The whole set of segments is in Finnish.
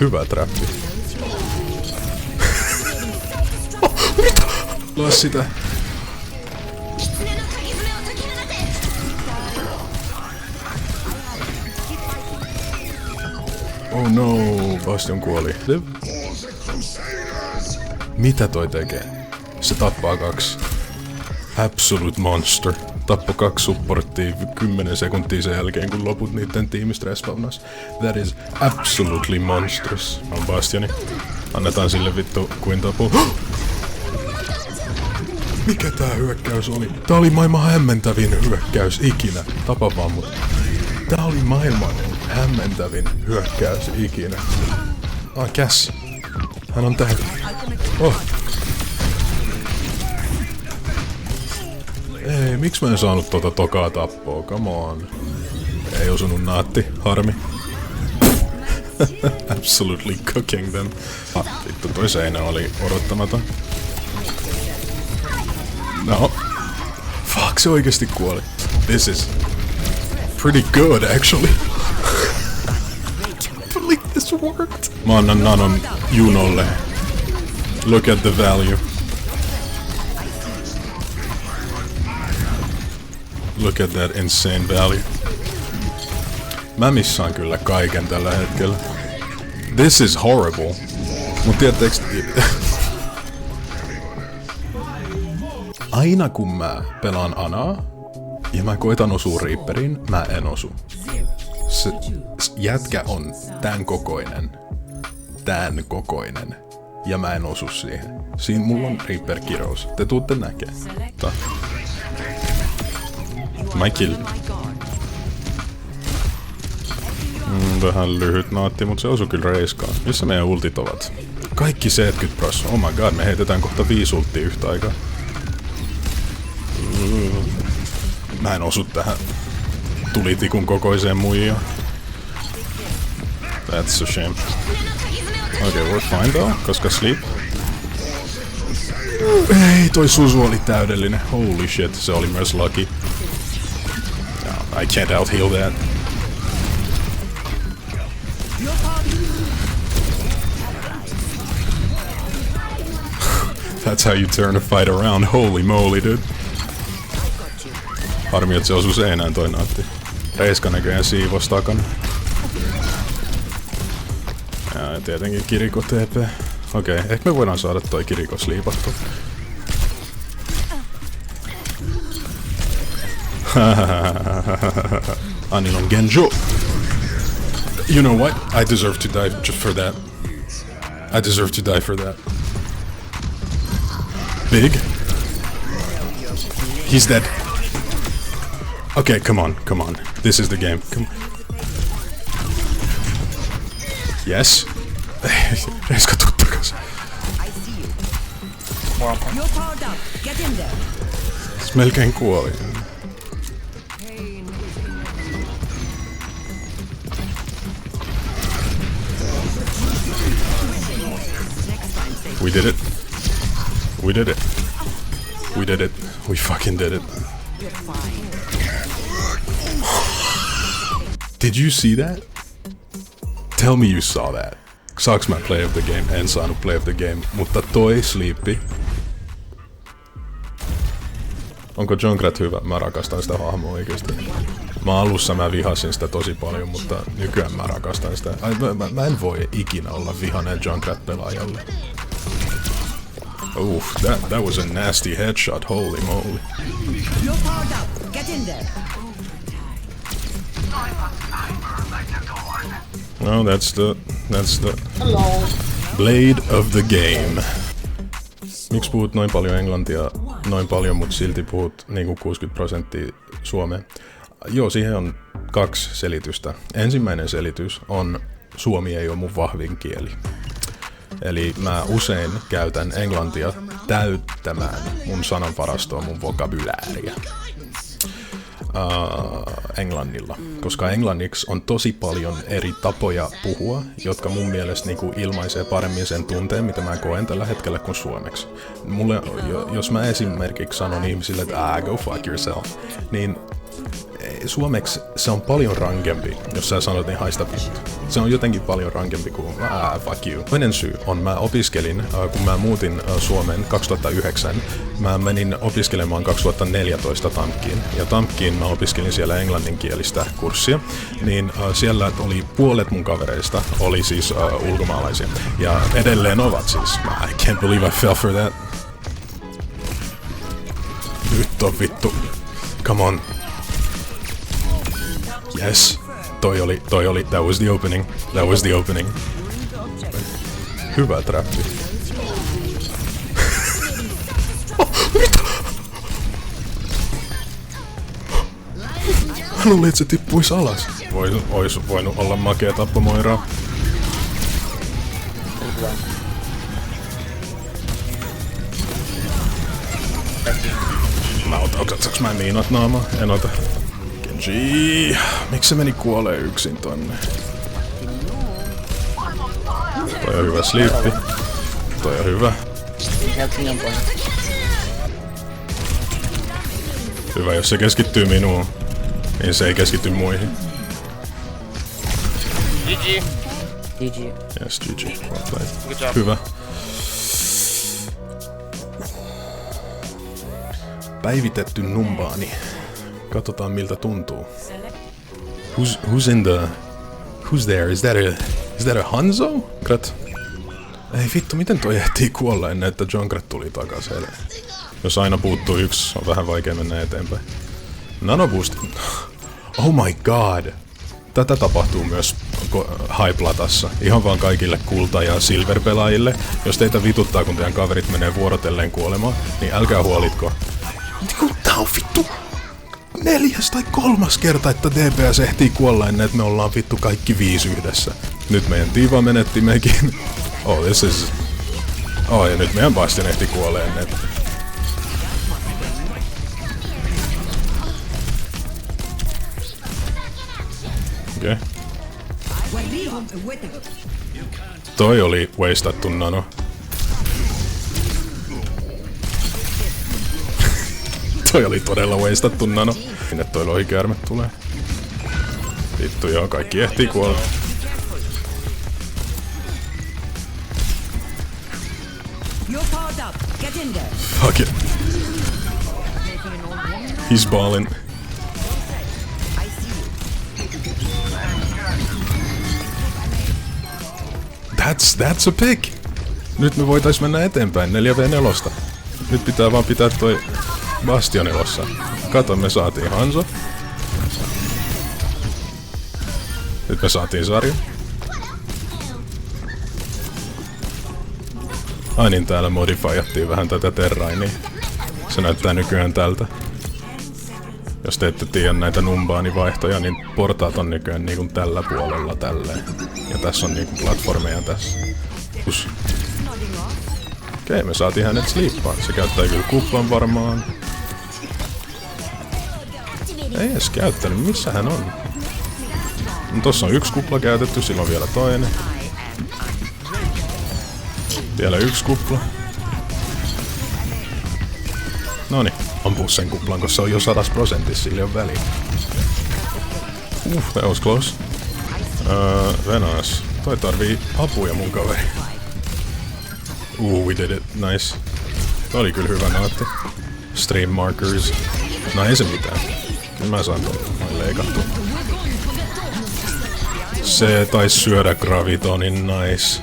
Hyvä trappi. Mitä? Laa sitä. Oh no, Bastion kuoli. Mitä toi tekee? Se tappaa 2. Absolute monster. Tappo 2 supporttia 10 sekuntia sen jälkeen, kun loput niitten tiimistä respawnas. That is absolutely monstrous. On Bastioni. Annetaan sille vittu kuin tapu. Mikä tää hyökkäys oli? Tää oli maailman hämmentävin hyökkäys ikinä. Tapa vaan mut. Tää oli maailman hämmentävin hyökkäys ikinä. Cass. Hän on tähti. Oh. Ei, miksi mä en saanut tota tokaa tappoa? Come on. Ei osunut naatti. Harmi. Absolutely cooking them. Vittu, toi seinä oli odottamaton. No. Fuck, se oikeesti kuoli. This is pretty good, actually. Believe this worked. Mä annan nanon Junolle. Look at the value. Look at that insane value. Mä missaan kyllä kaiken tällä hetkellä. This is horrible. Mut tiedättekö... Aina kun mä pelaan Anaa ja mä koitan osua Reaperiin, mä en osu. Se jätkä on tän kokoinen. Ja mä en osu siihen. Siinä mulla on Reaper-kirous. Te tuutte näkee. My kill. Vähän lyhyt naatti, mut se osui kyllä reiskaan. Missä meidän ultit ovat? Kaikki 70%. Oh my god, me heitetään kohta 5 ulttia yhtä aikaa. Mä en osu tähän tulitikun kokoiseen muijaan. That's a shame. Okay, we're fine though, koska sleep. Ei, toi Susu oli täydellinen. Holy shit, se oli myös lucky. No, I can't out heal that. That's how you turn a fight around. Holy moly, dude. Harmi, että se osui seinään toi naatti. Reiska näköjään siivos takana. Ja tietenkin Kiriko TP. Okei, ehkä me voidaan saada toi Kiriko sliipattu. Anil on Genjo. You know what? I deserve to die just for that. I deserve to die for that. Big. He's dead. Okay, come on. This is the game. Come. Yes. Reiska, tuu takas. Se melkein kuoli. We did it. We did it. We did it. We fucking did it. Did you see that? Tell me you saw that. Saaks mä play of the game? En saanut play of the game, mutta toi Sleepy. Onko Junkrat hyvä? Mä rakastan sitä hahmoa oikeesti. Alussa mä vihasin sitä tosi paljon, mutta nykyään mä rakastan sitä. Mä en voi ikinä olla vihainen Junkrat-pelaajalle. That was a nasty headshot, holy moly. No, that's the blade of the game. Miksi puhut noin paljon englantia, noin paljon, mutta silti puhut niinku 60% suomea? Joo, siihen on 2 selitystä. Ensimmäinen selitys on, suomi ei ole mun vahvin kieli. Eli mä usein käytän englantia täyttämään mun sananvarastoa, mun vokabulääriä. Englannilla, koska englanniksi on tosi paljon eri tapoja puhua, jotka mun mielestä niinku ilmaisee paremmin sen tunteen, mitä mä koen tällä hetkellä kuin suomeksi. Mulle, jos mä esimerkiksi sanon ihmisille, että go fuck yourself, niin Suomeksi se on paljon rankempi, jos sä sanot niin haista vittu. Se on jotenkin paljon rankempi kuin fuck you. Toinen syy on, mä opiskelin, kun mä muutin Suomeen 2009, mä menin opiskelemaan 2014 Tampkiin. Ja Tampkiin mä opiskelin siellä englanninkielistä kurssia, niin siellä oli puolet mun kavereista oli siis ulkomaalaisia. Ja edelleen ovat siis. I can't believe I fell for that. Nyt on vittu. Come on. Yes. Toi oli, that was the opening. That was the opening. Hyvä trappi. Mitä? Hän luuli, että se tippuisi alas. Ois voinut olla makea tappamoiraa. Mä otaanko mä miinat naamaa? En ota. Genji! Miksi se meni kuolee yksin tonne? Toi on hyvä sleepi. Toi on hyvä. Hyvä, jos se keskittyy minuun, niin se ei keskity muihin. GG. GG. Yes, GG. Well played. Good job. Hyvä. Päivitetty numbaani. Katsotaan miltä tuntuu. Who's in the... Who's there? Is that a Hanzo? Grat? Ei vittu, miten toi ehtii kuolla ennen, että Junkrat tuli takas. Jos aina puuttuu yksi, on vähän vaikea mennä eteenpäin. Nanoboost. Oh my god. Tätä tapahtuu myös High-platassa. Ihan vaan kaikille kulta- ja silver-pelaajille. Jos teitä vituttaa, kun teidän kaverit menee vuorotelleen kuolemaan, niin älkää huolitko. Tää on vittu 4. tai 3. kerta, että DPS ehtii kuolla ennen, että me ollaan vittu kaikki 5 yhdessä. Nyt meidän Diva menetti mekin. Oh, this is... Oh, ja nyt meidän Bastion ehti kuolee ennen. Okei. Okay. Toi oli wastattu nano. Toi oli todella wastattu nano. Minne toi lohikäärme tulee? Vittu joo, kaikki ehtii kuolla. Fuck it. He's ballin'. That's a pick! Nyt me voitais mennä eteenpäin 4v4. Nyt pitää vaan pitää toi Bastion elossa. Kato, me saatiin Hanzo. Nyt me saatiin sarja. Ai niin, täällä modifajattiin vähän tätä terrainia. Se näyttää nykyään tältä. Jos te ette tiedä näitä numbaanivaihtoja, niin portaat on nykyään niinku tällä puolella tälleen. Ja tässä on niinku platformeja tässä. Okei, me saatiin hänet sleepaan. Se käyttää kyllä kuplan varmaan. Ei edes käyttänyt, missä hän on? No, tossa on 1 kupla käytetty, sillä on vielä toinen. Vielä 1 kupla. Noniin, ampuu sen kuplan, koska se on jo 100%, sillä on väliä. That was close. Venas. Toi tarvii apuja mun kaveri. We did it. Nice. Toi oli kyllä hyvä naatti. Stream markers. No ei se mitään. Kyllä mä saan tuon leikattua. Se taisi syödä Gravitonin. Nice.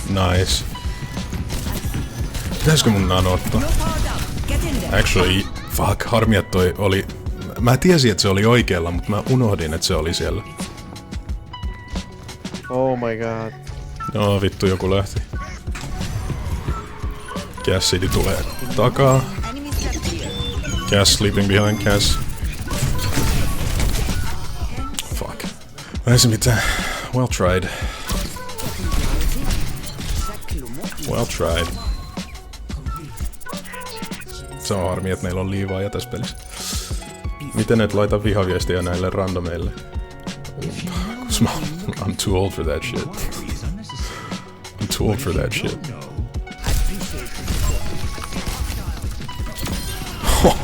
Nice. Pitäisikö mun nano ottaa? Actually, fuck, harmi, että toi oli... Mä tiesin, että se oli oikealla, mutta mä unohdin, että se oli siellä. Oh my god. No vittu, joku lähti. Cassidy tulee takaa. Cass sleeping behind Cass. Fuck. Ei se mitään. Well tried. Well tried. Se on harmi, että meillä on liivaaja tässä pelissä. Miten et laita vihaviestiä näille randomeille? I'm too old for that shit. I'm too old for that shit.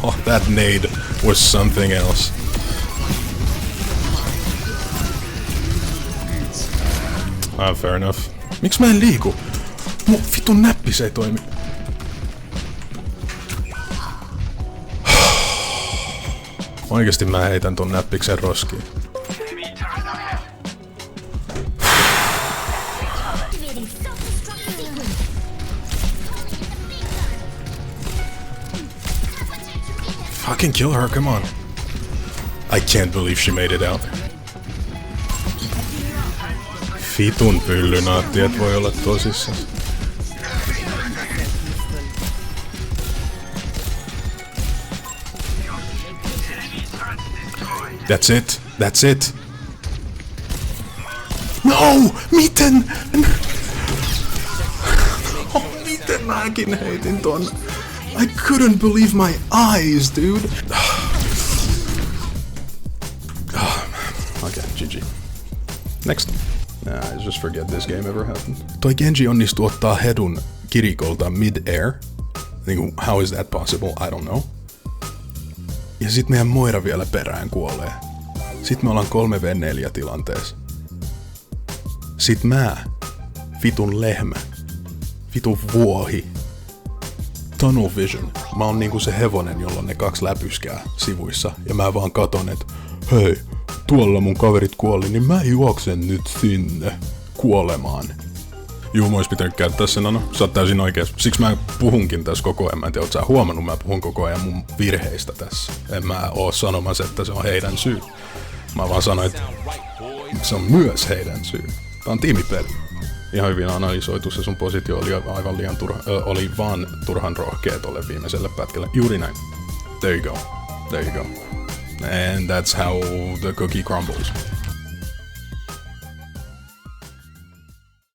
Oh, that nade was something else. Fair enough. Miks mä en liiku? Mun vitun näppis ei toimi. Oikeesti mä heitän ton näppiksen roskiin. Fucking kill her, come on. I can't believe she made it out. Vitun pyllynaatti, et voi olla tosissaan. That's it. That's it. No! Miten? Oh, miten mäkin heitin ton? I couldn't believe my eyes, dude. Okay, GG. Next. I just forget this game ever happened. Toi Genji onnistui ottaa Hedun Kirikolta mid-air. Niinku, how is that possible? I don't know. Ja sit meidän Moira vielä perään kuolee. Sit me ollaan 3v4 tilanteessa. Sit mä, vitun lehmä, vitun vuohi, tunnel vision. Mä oon niinku se hevonen, jolla on ne 2 läpyskää sivuissa. Ja mä vaan katon, että hei, tuolla mun kaverit kuoli, niin mä juoksen nyt sinne kuolemaan. Juu, mä ois pitänyt käyttää sen, Nano. Sä oot täysin oikeas. Siksi mä puhunkin tässä koko ajan. Mä en tiedä, oot sä huomannut, mä puhun koko ajan mun virheistä tässä. En mä oo sanomassa, että se on heidän syy. Mä vaan sanoin, että se on myös heidän syy. Tää on tiimipeli. Ihan hyvin analysoitu, se sun positio oli aivan liian oli vaan turhan rohkea tolle viimeiselle pätkälle. Juuri näin. There you go. There you go. And that's how the cookie crumbles.